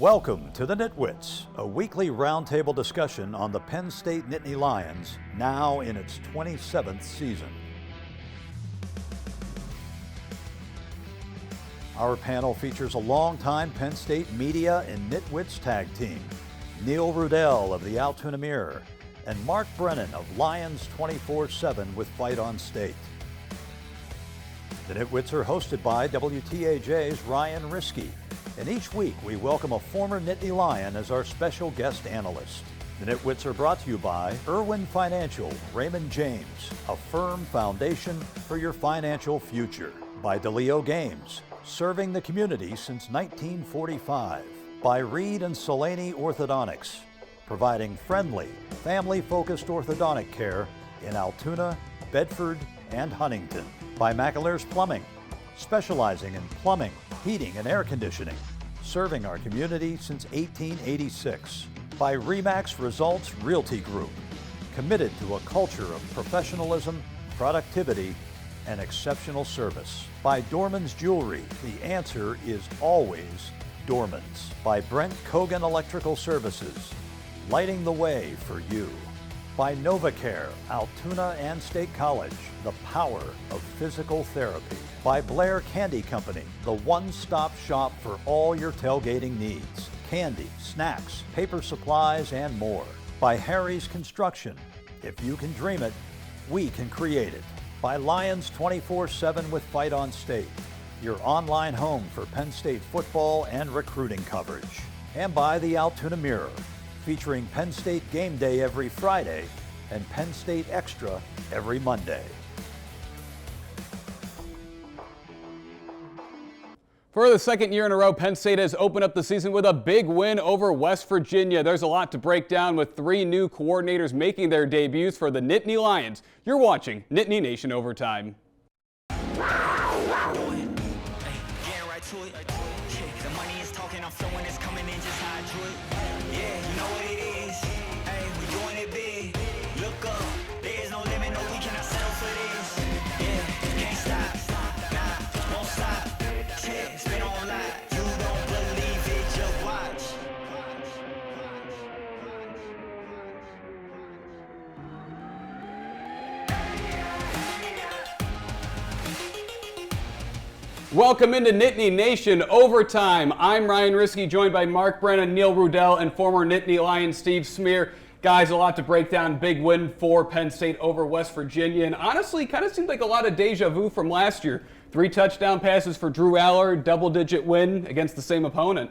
Welcome to the NitWits, a weekly roundtable discussion on the Penn State Nittany Lions, now in its 27th season. Our panel features a longtime Penn State media and NitWits tag team, Neil Rudell of the Altoona Mirror and Mark Brennan of Lions 24/7 with Fight on State. The NitWits are hosted by WTAJ's Ryan Riskey, and each week we welcome a former Nittany Lion as our special guest analyst. The NitWits are brought to you by Irwin Financial, Raymond James, a firm foundation for your financial future. By DeLeo Games, serving the community since 1945. By Reed and Solaney Orthodontics, providing friendly, family-focused orthodontic care in Altoona, Bedford, and Huntington. By McAlear's Plumbing, specializing in plumbing, heating, and air conditioning, serving our community since 1886. By Remax Results Realty Group, committed to a culture of professionalism, productivity, and exceptional service. By Dorman's Jewelry, the answer is always Dorman's. By Brent Kogan Electrical Services, lighting the way for you. By NovaCare, Altoona and State College, the power of physical therapy. By Blair Candy Company, the one-stop shop for all your tailgating needs. Candy, snacks, paper supplies, and more. By Harry's Construction, if you can dream it, we can create it. By Lions 24/7 with Fight on State, your online home for Penn State football and recruiting coverage. And by the Altoona Mirror, featuring Penn State Game Day every Friday and Penn State Extra every Monday. For the second year in a row, Penn State has opened up the season with a big win over West Virginia. There's a lot to break down with three new coordinators making their debuts for the Nittany Lions. You're watching Nittany Nation Overtime. Welcome into Nittany Nation Overtime. I'm Ryan Riskey, joined by Mark Brennan, Neil Rudell, and former Nittany Lion Steve Smear. Guys, a lot to break down. Big win for Penn State over West Virginia, and honestly, kind of seemed like a lot of deja vu from last year. 3 touchdown passes for Drew Aller, double-digit win against the same opponent.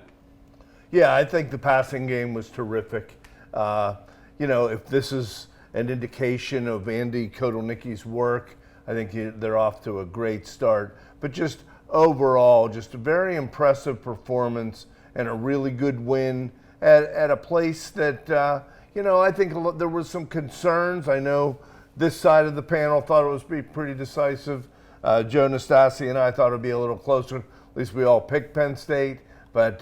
Yeah, I think the passing game was terrific. If this is an indication of Andy Kotelnicki's work, I think they're off to a great start. But just overall, just a very impressive performance and a really good win at a place that, I think there was some concerns. I know this side of the panel thought it was pretty decisive. Joe Nastasi and I thought it would be a little closer. At least we all picked Penn State, but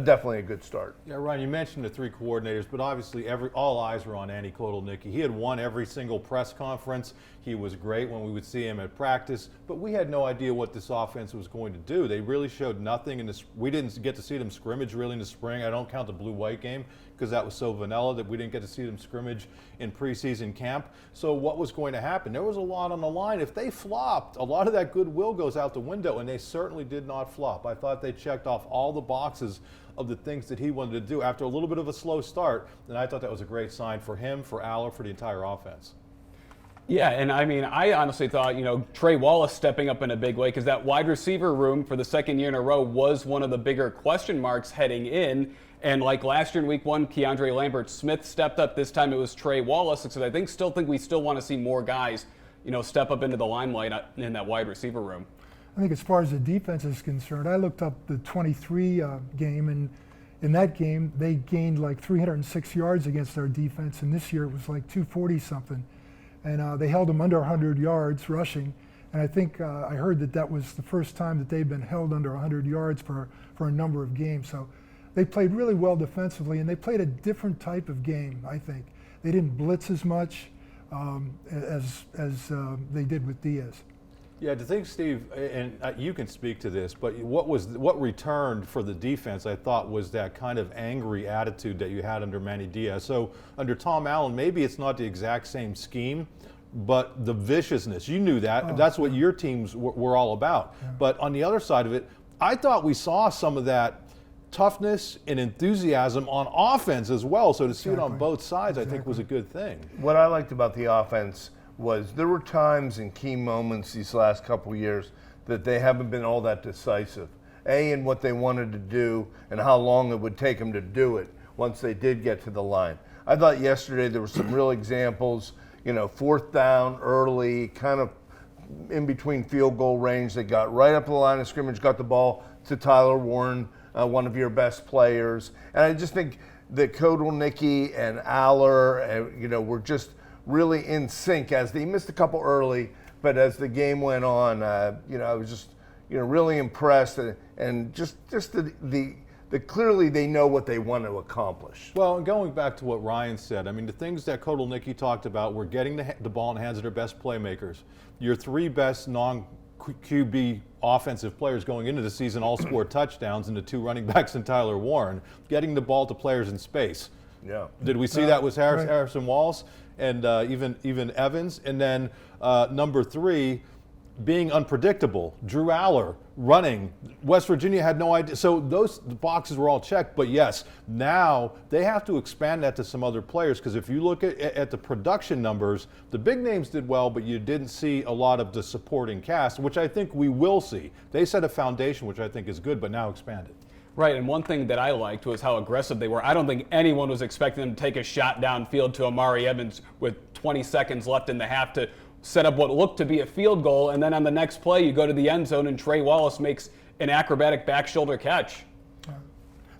definitely a good start. Yeah, Ryan, you mentioned the three coordinators, but obviously all eyes were on Andy Kotelnicki. He had won every single press conference. He was great when we would see him at practice, but we had no idea what this offense was going to do. They really showed nothing in this. We didn't get to see them scrimmage really in the spring. I don't count the blue-white game because that was so vanilla that we didn't get to see them scrimmage in preseason camp. So what was going to happen? There was a lot on the line. If they flopped, a lot of that goodwill goes out the window, and they certainly did not flop. I thought they checked off all the boxes of the things that he wanted to do after a little bit of a slow start, and I thought that was a great sign for him, for Aller, for the entire offense. Yeah, and I honestly thought, Trey Wallace stepping up in a big way, because that wide receiver room for the second year in a row was one of the bigger question marks heading in. And like last year in week 1, Keandre Lambert-Smith stepped up. This time it was Trey Wallace. So I still think we still want to see more guys, step up into the limelight in that wide receiver room. I think as far as the defense is concerned, I looked up the 23 game, and in that game, they gained like 306 yards against our defense, and this year it was like 240-something. And they held them under 100 yards rushing, and I think I heard that was the first time that they've been held under 100 yards for a number of games. So they played really well defensively, and they played a different type of game, I think. They didn't blitz as much as they did with Diaz. Yeah, to think, Steve, and you can speak to this, but what returned for the defense, I thought, was that kind of angry attitude that you had under Manny Diaz. So under Tom Allen, maybe it's not the exact same scheme, but the viciousness, you knew that. That's what your teams were all about. Yeah. But on the other side of it, I thought we saw some of that toughness and enthusiasm on offense as well. So to see it on both sides, I think was a good thing. What I liked about the offense was there were times and key moments these last couple of years that they haven't been all that decisive. In what they wanted to do and how long it would take them to do it once they did get to the line. I thought yesterday there were some real examples, fourth down early, kind of in between field goal range. They got right up to the line of scrimmage, got the ball to Tyler Warren, one of your best players. And I just think that Kotelnicki and Aller, were just really in sync as they missed a couple early, but as the game went on, I was just, really impressed and just the clearly they know what they want to accomplish. Well, and going back to what Ryan said, I mean, the things that Kotelnicki talked about were getting the ball in the hands of their best playmakers. Your three best non-QB offensive players going into the season all scored touchdowns, and the two running backs and Tyler Warren, getting the ball to players in space. Yeah. Did we see that with Harrison Walls and even Evans? And then number three, being unpredictable. Drew Aller running. West Virginia had no idea. So those boxes were all checked. But yes, now they have to expand that to some other players, because if you look at the production numbers, the big names did well, but you didn't see a lot of the supporting cast, which I think we will see. They set a foundation, which I think is good, but now expanded. Right, and one thing that I liked was how aggressive they were. I don't think anyone was expecting them to take a shot downfield to Amari Evans with 20 seconds left in the half to set up what looked to be a field goal, and then on the next play you go to the end zone and Trey Wallace makes an acrobatic back shoulder catch.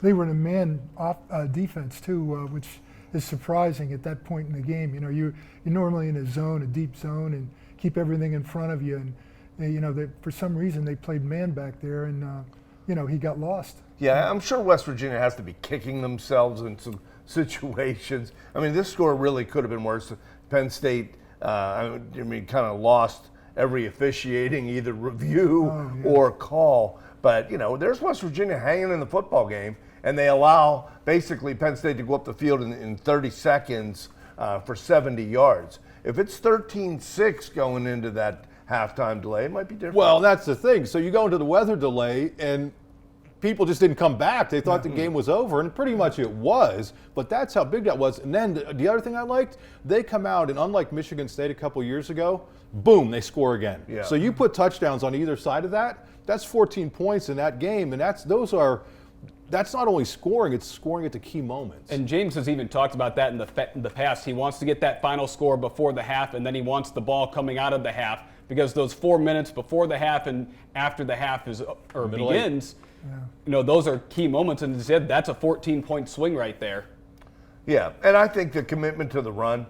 They were in a man off defense too, which is surprising at that point in the game. You're normally in a zone, a deep zone, and keep everything in front of you. And for some reason they played man back there, and he got lost. Yeah, I'm sure West Virginia has to be kicking themselves in some situations. I mean, this score really could have been worse. Penn State, kind of lost every officiating, either review or call. But, there's West Virginia hanging in the football game, and they allow basically Penn State to go up the field in 30 seconds for 70 yards. If it's 13-6 going into that halftime delay, it might be different. Well, that's the thing. So you go into the weather delay, and people just didn't come back. They thought the game was over, and pretty much it was, but that's how big that was. And then the other thing I liked, they come out, and unlike Michigan State a couple years ago, boom, they score again. Yeah. So you put touchdowns on either side of that, that's 14 points in that game, and that's not only scoring, it's scoring at the key moments. And James has even talked about that in the past. He wants to get that final score before the half, and then he wants the ball coming out of the half, because those 4 minutes before the half and after the half begins, those are key moments, and instead that's a 14-point swing right there. Yeah, and I think the commitment to the run,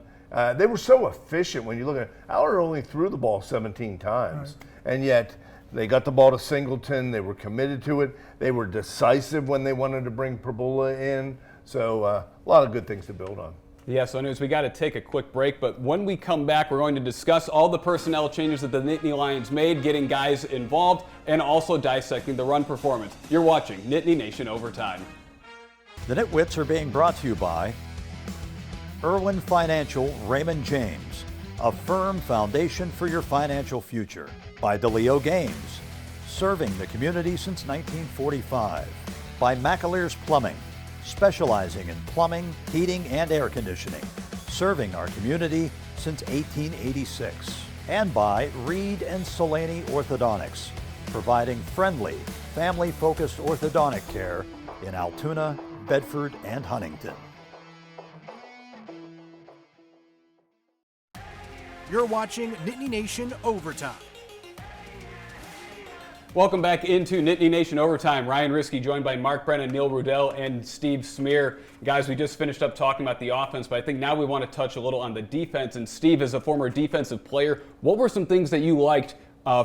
they were so efficient when you look at it. Aller only threw the ball 17 times, and yet they got the ball to Singleton. They were committed to it. They were decisive when they wanted to bring Pabula in. So a lot of good things to build on. Yeah, so anyways, we got to take a quick break, but when we come back, we're going to discuss all the personnel changes that the Nittany Lions made, getting guys involved, and also dissecting the run performance. You're watching Nittany Nation Overtime. The Nitwits are being brought to you by Irwin Financial Raymond James, a firm foundation for your financial future. By DeLeo Games, serving the community since 1945. By McAleer's Plumbing, specializing in plumbing, heating, and air conditioning, serving our community since 1886. And by Reed and Solaney Orthodontics, providing friendly, family-focused orthodontic care in Altoona, Bedford, and Huntington. You're watching Nittany Nation Overtime. Welcome back into Nittany Nation Overtime. Ryan Riskey joined by Mark Brennan, Neil Rudell, and Steve Smear. Guys, we just finished up talking about the offense, but I think now we want to touch a little on the defense. And Steve, as a former defensive player, what were some things that you liked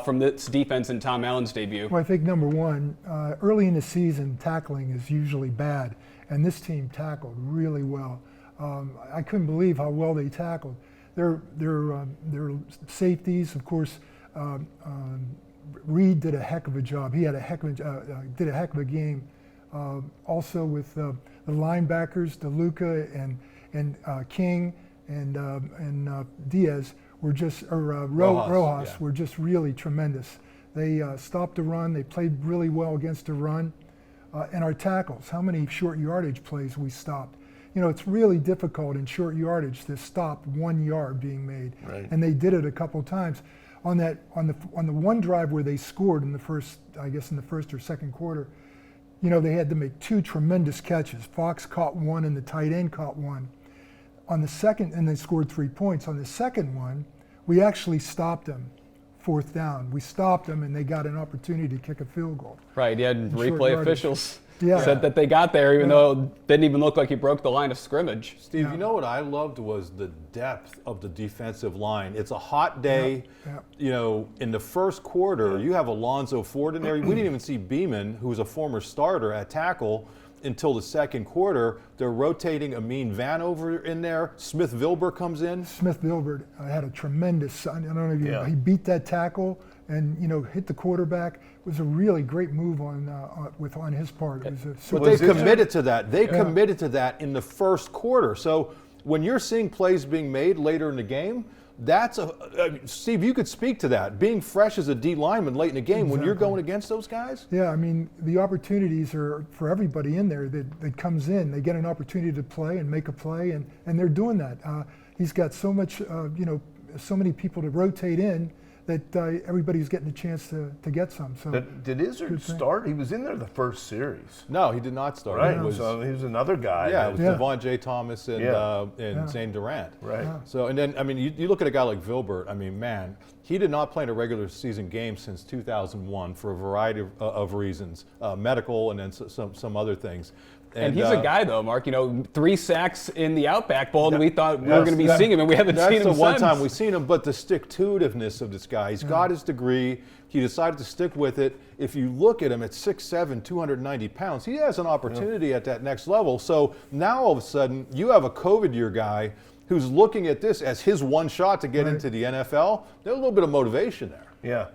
from this defense in Tom Allen's debut? Well, I think number one, early in the season, tackling is usually bad, and this team tackled really well. I couldn't believe how well they tackled. Their safeties, of course, Reed did a heck of a job. He had did a heck of a game. Also with the linebackers, DeLuca and King and Diaz were just, Rojas yeah. were just really tremendous. They stopped the run. They played really well against the run. And our tackles, how many short yardage plays we stopped. You know, it's really difficult in short yardage to stop 1 yard being made. Right. And they did it a couple times. On the one drive where they scored in the first or second quarter, you know, they had to make 2 tremendous catches. Fox caught one and the tight end caught one. On the second, and they scored 3 points. On the second one, we actually stopped them. 4th down. We stopped them and they got an opportunity to kick a field goal. Right, you had replay officials said that they got there even though it didn't even look like he broke the line of scrimmage. Steve, you know what I loved was the depth of the defensive line. It's a hot day. You know, in the first quarter, you have Alonzo Ford in there. We didn't even see Beeman, who was a former starter at tackle, until the second quarter. They're rotating Amin Vanover in there. Smith Vilbur comes in. Smith Vilbur had a tremendous, I don't know if you, he beat that tackle and, you know, hit the quarterback. It was a really great move on his part. It was But they committed to that. They committed to that in the first quarter. So when you're seeing plays being made later in the game, that's Steve, you could speak to that. Being fresh as a D lineman late in the game when you're going against those guys? Yeah, I mean, the opportunities are for everybody in there that comes in. They get an opportunity to play and make a play, and they're doing that. He's got so much, you know, so many people to rotate in that everybody's getting a chance to get some. So Did Izzard start? He was in there the first series. No, he did not start. Right, so he was another guy. Yeah, it was Devon J. Thomas and Zane Durant. Right. So, and then, I mean, you look at a guy like Vilbert, I mean, man, he did not play in a regular season game since 2001 for a variety of reasons, medical and then some other things. And he's a guy, though, Mark. You know, 3 sacks in the Outback Bowl, and we thought we were going to be seeing him, and we haven't seen him That's the one since. time we've seen him, but the stick-to-itiveness of this guy. He's got his degree. He decided to stick with it. If you look at him at 6'7", 290 pounds, he has an opportunity at that next level. So now all of a sudden, you have a COVID year guy who's looking at this as his one shot to get into the NFL. There's a little bit of motivation there. Yeah.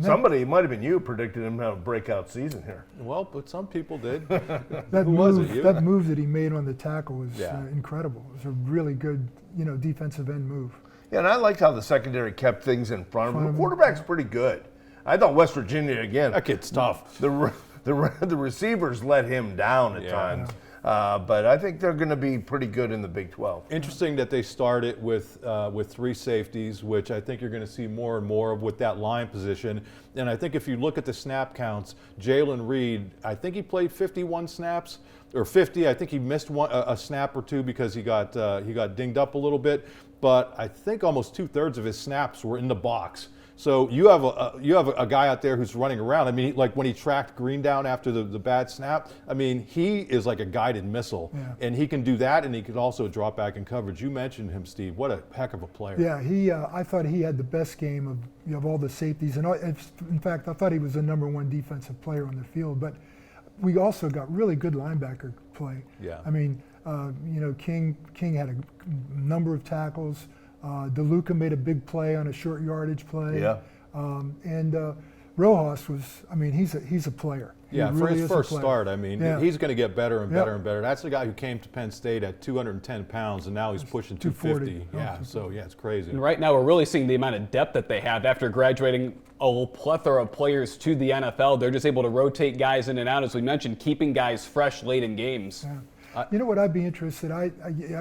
Somebody, it might have been you, predicted him to have a breakout season here. Well, but some people did. that move that he made on the tackle was incredible. It was a really good, you know, defensive end move. Yeah, and I liked how the secondary kept things in front of him. The quarterback's pretty good. I thought West Virginia, again. That kid's tough. The receivers let him down at times. But I think they're going to be pretty good in the Big 12. Interesting that they started with 3 safeties, which I think you're going to see more and more of with that line position. And I think if you look at the snap counts, Jalen Reed, I think he played 51 snaps or 50. I think he missed a snap or 2 because he got dinged up a little bit. But I think almost 2/3 of his snaps were in the box. So you have a guy out there who's running around. I mean, like when he tracked Green down after the bad snap, I mean, he is like a guided missile. And he can do that, and he can also drop back in coverage. You mentioned him, Steve. What a heck of a player. Yeah, I thought he had the best game of all the safeties. And in fact, I thought he was the #1 defensive player on the field. But we also got really good linebacker play. Yeah. I mean, you know, King had a number of tackles. DeLuca made a big play on a short yardage play. Yeah. And Rojas was, I mean, he's a player. Yeah, for his first start, I mean, he's going to get better and better and better. That's the guy who came to Penn State at 210 pounds, and now he's pushing 250. Yeah, so yeah, it's crazy. And right now, we're really seeing the amount of depth that they have after graduating a plethora of players to the NFL. They're just able to rotate guys in and out, as we mentioned, keeping guys fresh late in games. You know what I'd be interested, I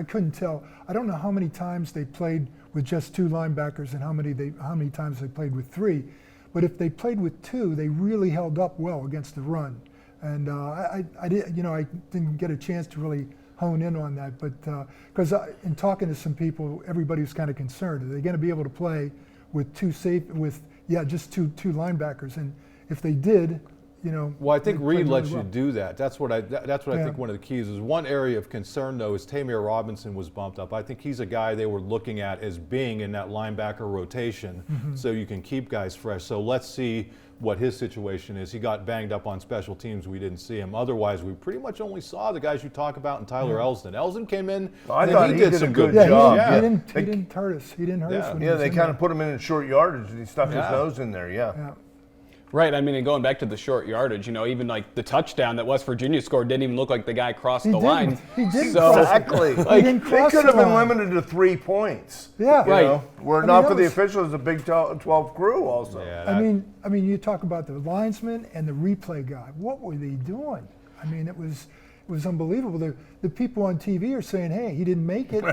couldn't tell. I don't know how many times they played with just 2 linebackers and how many times they played with 3. But if they played with 2, they really held up well against the run. And I didn't get a chance to really hone in on that. But because in talking to some people, everybody was kind of concerned. Are they going to be able to play with just two linebackers? And if they did, Well, I think they played Reed lets really you well. do that. That's what I Yeah. think one of the keys is. One area of concern, though, is Tamir Robinson was bumped up. I think he's a guy they were looking at as being in that linebacker rotation, so you can keep guys fresh. So let's see what his situation is. He got banged up on special teams. We didn't see him. Otherwise, we pretty much only saw the guys you talk about and Tyler Elsdon. Elsdon came in. I and thought he did some a good good job. He Yeah. didn't hurt us. He didn't hurt us when he Yeah, was they in kind there. of put him in short yardage, and he stuck his Yeah. nose in there. Yeah. Yeah. Right, I mean, and going back to the short yardage, even like the touchdown that West Virginia scored didn't even look like the guy crossed the line. He didn't So- cross it. Exactly. He didn't They cross could the have been line. limited to 3 points. Yeah. You Right. know? Were I mean, not that for the was- officials, the Big 12 crew also. Yeah, I mean, you talk about the linesman and the replay guy. What were they doing? I mean, it was unbelievable. The people on TV are saying, "Hey, he didn't make it,"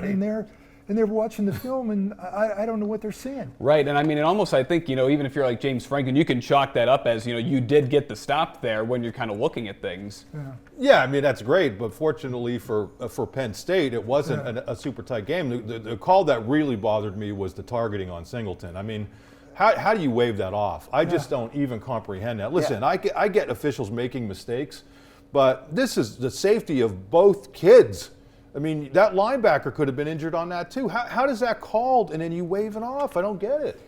and they're watching the film, and I don't know what they're seeing. Right, and I mean, and almost I think, even if you're like James Franklin, you can chalk that up as, you did get the stop there when you're kind of looking at things. Yeah, I mean, that's great, but fortunately for Penn State, it wasn't a super tight game. The call that really bothered me was the targeting on Singleton. I mean, how do you wave that off? I just don't even comprehend that. Listen, I get officials making mistakes, but this is the safety of both kids. I mean, that linebacker could have been injured on that too. How does that called and then you wave it off? I don't get it.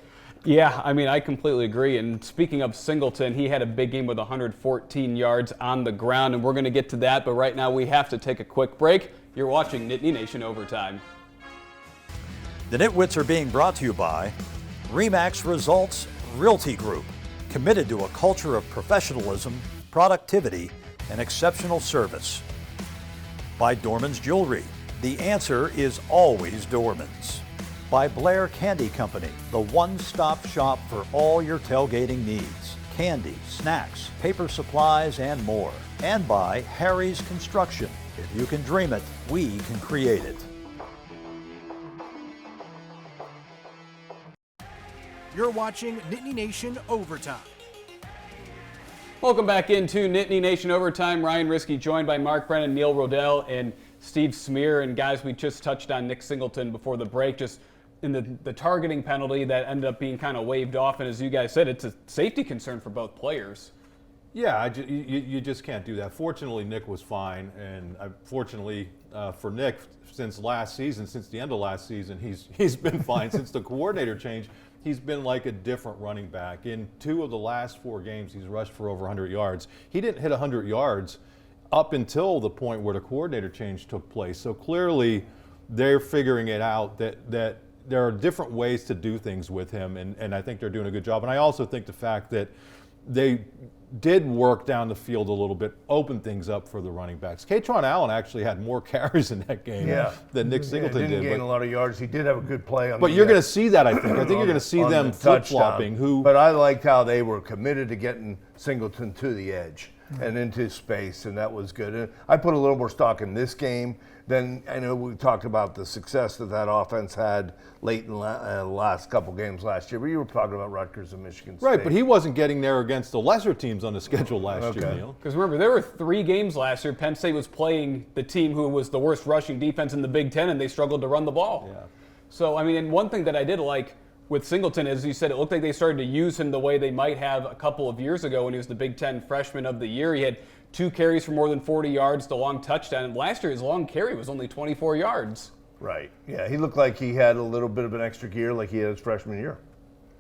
Yeah, I mean, I completely agree. And speaking of Singleton, he had a big game with 114 yards on the ground, and we're going to get to that. But right now, we have to take a quick break. You're watching Nittany Nation Overtime. The Nitwits are being brought to you by RE/MAX Results Realty Group, committed to a culture of professionalism, productivity, and exceptional service. By Dorman's Jewelry, the answer is always Dorman's. By Blair Candy Company, the one-stop shop for all your tailgating needs. Candy, snacks, paper supplies, and more. And by Harry's Construction. If you can dream it, we can create it. You're watching Nittany Nation Overtime. Welcome back into Nittany Nation Overtime. Ryan Riskey joined by Mark Brennan, Neil Rodell, and Steve Smear. And guys, we just touched on Nick Singleton before the break, just in the targeting penalty that ended up being kind of waved off. And as you guys said, it's a safety concern for both players. Yeah, you just can't do that. Fortunately, Nick was fine, and fortunately for Nick, since the end of last season, he's been fine. Since the coordinator change, he's been like a different running back. In 2 of the last 4 games, he's rushed for over 100 yards. He didn't hit 100 yards up until the point where the coordinator change took place. So clearly, they're figuring it out that there are different ways to do things with him, and I think they're doing a good job. And I also think the fact that they did work down the field a little bit, open things up for the running backs. Katron Allen actually had more carries in that game than Nick Singleton He didn't gain a lot of yards. He did have a good play on But you're going to see that, I think. I think you're going to see on them the touchdown. flip-flopping. But I liked how they were committed to getting Singleton to the edge and into space, and that was good. And I put a little more stock in this game than I know we talked about the success that offense had late in the last couple games last year. But you were talking about Rutgers and Michigan State. Right, but he wasn't getting there against the lesser teams on the schedule last year, Neil. Because remember, there were 3 games last year. Penn State was playing the team who was the worst rushing defense in the Big Ten, and they struggled to run the ball. Yeah. So, I mean, and one thing that I did like with Singleton, as you said, it looked like they started to use him the way they might have a couple of years ago when he was the Big Ten Freshman of the Year. He had 2 carries for more than 40 yards, the long touchdown. And last year, his long carry was only 24 yards. Right. Yeah, he looked like he had a little bit of an extra gear like he had his freshman year.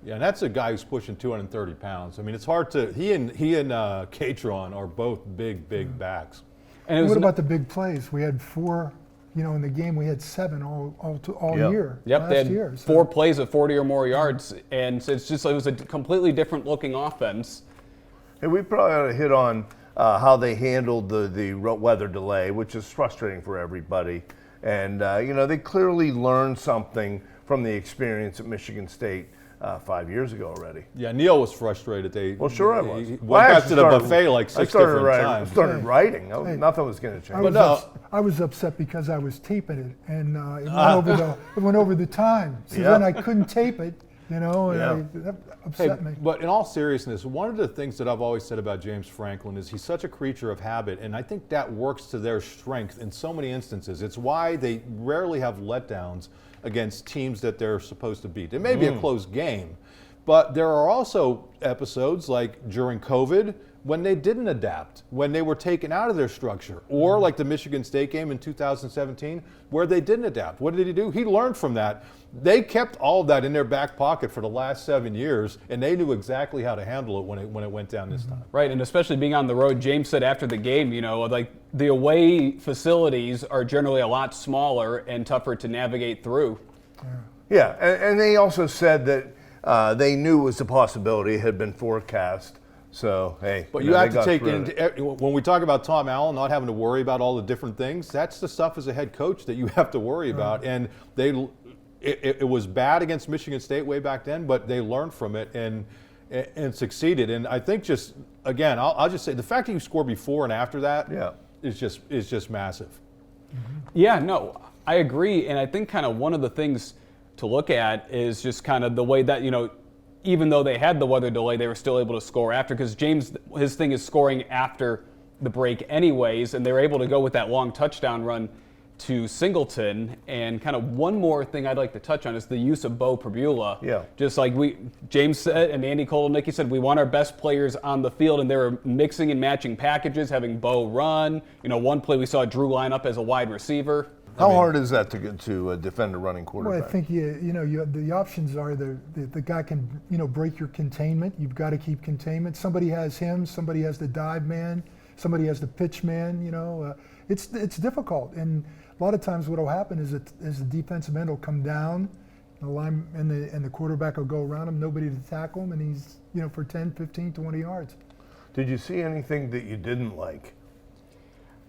Yeah, and that's a guy who's pushing 230 pounds. I mean, it's hard to. He and Katron are both big backs. And What about the big plays? We had 4. In the game we had 7 all year. Yep, last they had year, 4 plays of 40 or more yards, and so it was a completely different looking offense. Hey, we probably ought to hit on how they handled the weather delay, which is frustrating for everybody. And, they clearly learned something from the experience at Michigan State 5 years ago already. Yeah, Neil was frustrated. Sure I was. He Well, I went back actually to the started- buffet like 6 different times. I started writing. Nothing was going to change. I was upset because I was taping it, and it went over the time. So then I couldn't tape it, and that upset me. But in all seriousness, one of the things that I've always said about James Franklin is he's such a creature of habit, and I think that works to their strength in so many instances. It's why they rarely have letdowns against teams that they're supposed to beat. It may be a close game, but there are also episodes like during COVID when they didn't adapt, when they were taken out of their structure, or like the Michigan State game in 2017, where they didn't adapt. What did he do? He learned from that. They kept all of that in their back pocket for the last 7 years, and they knew exactly how to handle it when it went down this time. Right, and especially being on the road, James said after the game, you know, like the away facilities are generally a lot smaller and tougher to navigate through. Yeah, and they also said that they knew it was a possibility, it had been forecast. So, hey. But you have to take when we talk about Tom Allen not having to worry about all the different things, that's the stuff as a head coach that you have to worry about. And it was bad against Michigan State way back then, but they learned from it and succeeded. And I think just, again, I'll just say the fact that you score before and after that is just massive. Yeah, no, I agree. And I think kind of one of the things to look at is just kind of the way that, you know, even though they had the weather delay, they were still able to score after, because James, his thing is scoring after the break anyways, and they were able to go with that long touchdown run to Singleton. And kind of one more thing I'd like to touch on is the use of Bo Pribula. Yeah. Just like James said, and Andy Kotelnicki said, we want our best players on the field, and they were mixing and matching packages, having Bo run. You know, one play we saw Drew line up as a wide receiver. How hard is that to get to defend a running quarterback? Well, I think the options are the guy can break your containment. You've got to keep containment. Somebody has him. Somebody has the dive man. Somebody has the pitch man. It's difficult, and a lot of times what will happen is that as the defensive end will come down, the line and the quarterback will go around him, nobody to tackle him, and he's for 10, 15, 20 yards. Did you see anything that you didn't like?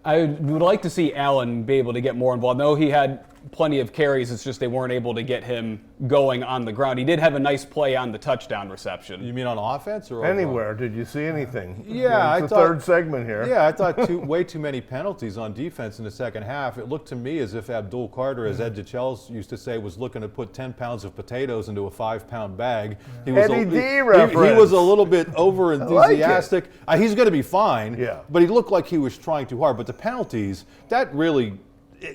I would like to see Allen be able to get more involved. No, he had plenty of carries. It's just they weren't able to get him going on the ground. He did have a nice play on the touchdown reception. You mean on offense or anywhere? Did you see anything? Yeah, it's the third segment here. Yeah, I thought way too many penalties on defense in the second half. It looked to me as if Abdul Carter, as Ed DeChells used to say, was looking to put 10 pounds of potatoes into a 5-pound bag. He was Eddie D reference. He was a little bit over enthusiastic. He's going to be fine. Yeah. But he looked like he was trying too hard. But the penalties, that really.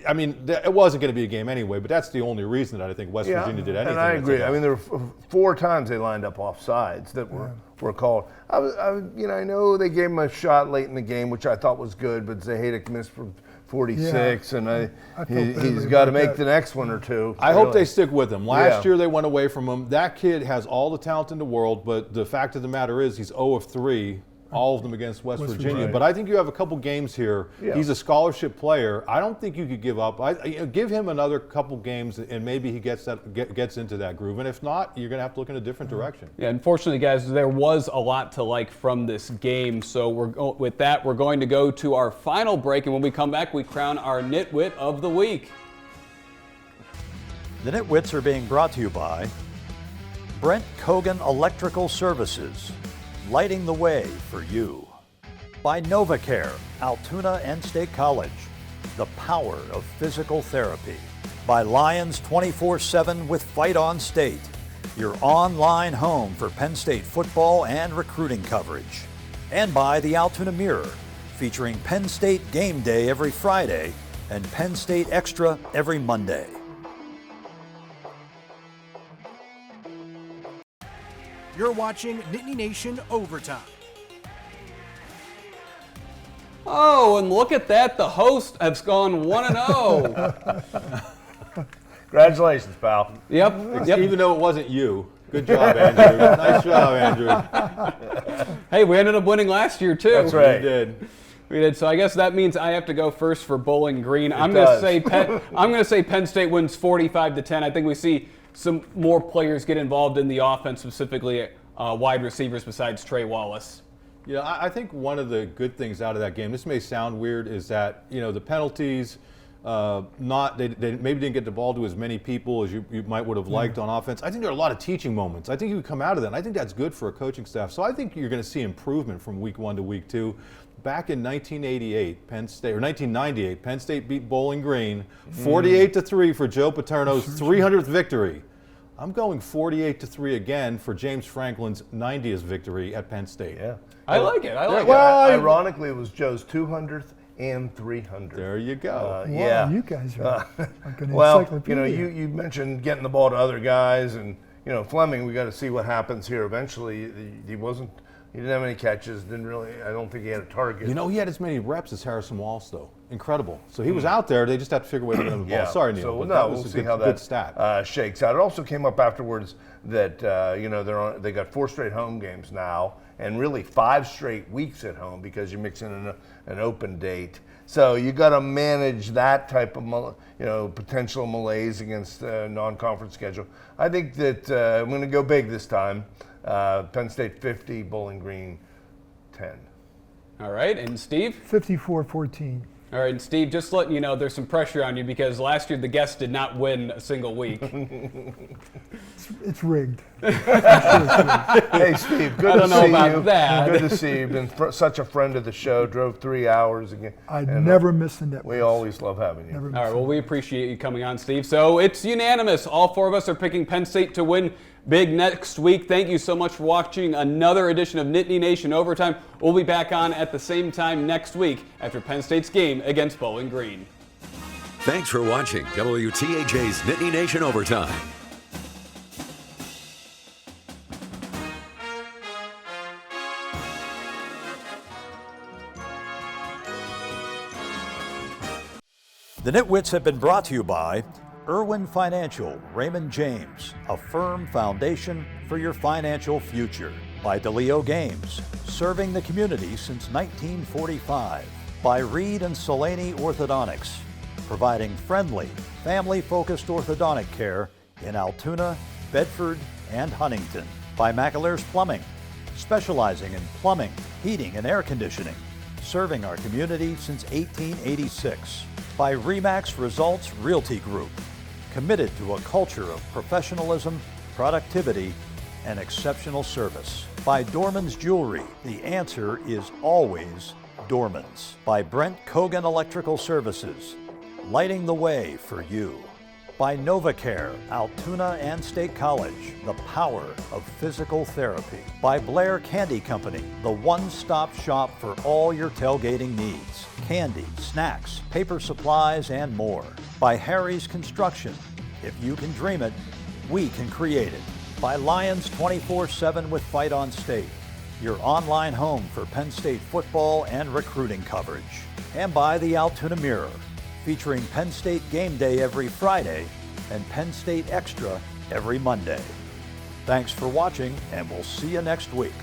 I mean, it wasn't going to be a game anyway, but that's the only reason that I think West Virginia did anything. And I agree. I mean, there were 4 times they lined up off sides that were called. I know they gave him a shot late in the game, which I thought was good, but Zahedek missed from 46, and he's got to make the next one or two. I hope they stick with him. Last year they went away from him. That kid has all the talent in the world, but the fact of the matter is he's 0 of 3. All of them against West Virginia. But I think you have a couple games here. Yeah. He's a scholarship player. I don't think you could give up. Give him another couple games, and maybe he gets into that groove. And if not, you're going to have to look in a different direction. Yeah, unfortunately, guys, there was a lot to like from this game. So with that, we're going to go to our final break. And when we come back, we crown our Nitwit of the Week. The Nitwits are being brought to you by Brent Kogan Electrical Services, lighting the way for you. By NovaCare, Altoona and State College, the power of physical therapy. By Lions 24/7 with Fight on State, your online home for Penn State football and recruiting coverage. And by the Altoona Mirror, featuring Penn State Game Day every Friday and Penn State Extra every Monday. You're watching Nittany Nation Overtime. Oh, and look at that. The host has gone 1-0. Congratulations, pal. Yep. Even though it wasn't you. Good job, Andrew. Nice job, Andrew. Hey, we ended up winning last year, too. That's right. We did. We did. So I guess that means I have to go first for Bowling Green. I'm going to say Penn State wins 45-10. I think we see some more players get involved in the offense, specifically wide receivers besides Trey Wallace. Yeah, I think one of the good things out of that game, this may sound weird, is that, the penalties, they maybe didn't get the ball to as many people as you might would have liked on offense. I think there are a lot of teaching moments. I think you come out of that, and I think that's good for a coaching staff. So I think you're going to see improvement from week 1 to week 2. Back in 1998, 1998, Penn State beat Bowling Green 48-3 for Joe Paterno's 300th victory. I'm going 48-3 again for James Franklin's 90th victory at Penn State. Yeah, I like it. Ironically, it was Joe's 200th and 300th. There you go. Wow, you guys are like an encyclopedia. You mentioned getting the ball to other guys, and Fleming. We got to see what happens here eventually. He wasn't He didn't have any catches. Didn't really. I don't think he had a target. You know, he had as many reps as Harrison Walsh, though. Incredible. So he was out there. They just have to figure a way to get him the ball. Sorry, Neil. So but no, that was we'll a see good, how good that stat. shakes out. It also came up afterwards that they got 4 straight home games now, and really 5 straight weeks at home because you're mixing an open date. So you got to manage that type of potential malaise against a non-conference schedule. I think that I'm going to go big this time. Penn State 50, Bowling Green 10. All right, and Steve? 54-14. All right, and Steve, just letting you know there's some pressure on you because last year the guests did not win a single week. It's rigged. Hey, Steve, good to see you. I don't know about that. Good to see you. Been such a friend of the show. Drove 3 hours again. I never miss a NitWits. We always love having you. Never miss All right, well, we appreciate you coming on, Steve. So it's unanimous. All 4 of us are picking Penn State to win big next week. Thank you so much for watching another edition of Nittany Nation Overtime. We'll be back on at the same time next week after Penn State's game against Bowling Green. Thanks for watching WTAJ's Nittany Nation Overtime. The NitWits have been brought to you by Irwin Financial, Raymond James, a firm foundation for your financial future. By DeLeo Games, serving the community since 1945. By Reed and Solaney Orthodontics, providing friendly, family-focused orthodontic care in Altoona, Bedford, and Huntington. By McAlear's Plumbing, specializing in plumbing, heating, and air conditioning, serving our community since 1886. By RE/MAX Results Realty Group, committed to a culture of professionalism, productivity, and exceptional service. By Dorman's Jewelry, the answer is always Dorman's. By Brent Kogan Electrical Services, lighting the way for you. By NovaCare, Altoona and State College, the power of physical therapy. By Blair Candy Company, the one-stop shop for all your tailgating needs. Candy, snacks, paper supplies, and more. By Harry's Construction. If you can dream it, we can create it. By Lions 24/7 with Fight on State, your online home for Penn State football and recruiting coverage. And by the Altoona Mirror, featuring Penn State Game Day every Friday and Penn State Extra every Monday. Thanks for watching, and we'll see you next week.